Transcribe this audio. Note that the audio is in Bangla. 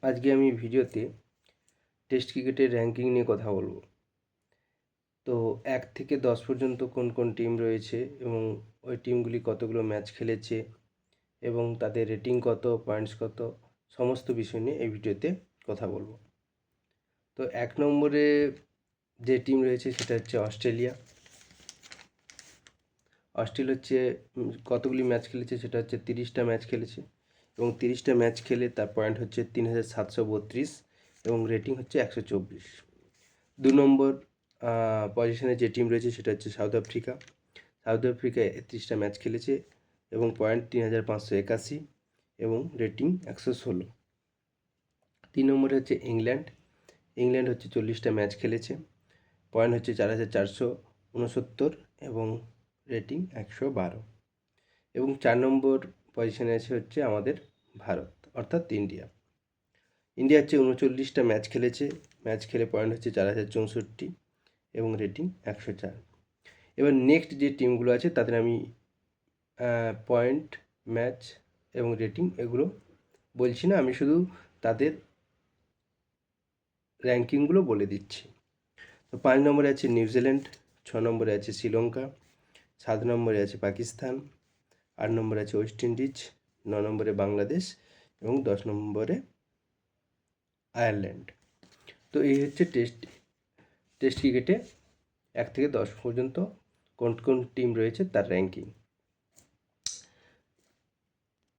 আজকে আমি ভিডিওতে টেস্ট ক্রিকেটের র্যাঙ্কিং নিয়ে কথা বলবো। তো 1 থেকে 10 পর্যন্ত কোন কোন টিম রয়েছে এবং ওই টিমগুলি কতগুলো ম্যাচ খেলেছে এবং তাদের রেটিং কত, পয়েন্টস কত, সমস্ত বিষয় নিয়ে এই ভিডিওতে কথা বলবো। তো 1 নম্বরে যে টিম রয়েছে সেটা হচ্ছে অস্ট্রেলিয়া। অস্ট্রেলিয়া হচ্ছে কতগুলি ম্যাচ খেলেছে সেটা হচ্ছে 30টা ম্যাচ খেলেছে এবং 30টা ম্যাচ খেলে তার পয়েন্ট হচ্ছে 3732 এবং রেটিং হচ্ছে 124। 2 নম্বর পজিশনে যে টিম রয়েছে সেটা হচ্ছে সাউথ আফ্রিকা। সাউথ আফ্রিকা 31টা ম্যাচ খেলেছে এবং পয়েন্ট 3581 এবং রেটিং 116। 3 নম্বরে হচ্ছে ইংল্যান্ড। ইংল্যান্ড হচ্ছে 40টা ম্যাচ খেলেছে, পয়েন্ট হচ্ছে 4469 এবং রেটিং 112। এবং 4 নম্বর পজিশনে আছে হচ্ছে আমাদের ভারত, অর্থাৎ ইন্ডিয়া। ইন্ডিয়া হচ্ছে 39টা ম্যাচ খেলেছে, ম্যাচ খেলে পয়েন্ট হচ্ছে 4064 এবং রেটিং 104। এবার নেক্সট যে টিমগুলো আছে তাদের আমি পয়েন্ট, ম্যাচ এবং রেটিং এগুলো বলছি না, আমি শুধু তাদের র্যাঙ্কিংগুলো বলে দিচ্ছি। তো 5 নম্বরে আছে নিউজিল্যান্ড, 6 নম্বরে আছে শ্রীলঙ্কা, 7 নম্বরে আছে পাকিস্তান, 8 নম্বরে আছে ওয়েস্ট ইন্ডিজ, 9 নম্বরে বাংলাদেশ এবং 10 নম্বরে আয়ারল্যান্ড। তো এই হচ্ছে টেস্ট ক্রিকেটে 1 থেকে 10 পর্যন্ত কোন কোন টিম রয়েছে তার র্যাঙ্কিং।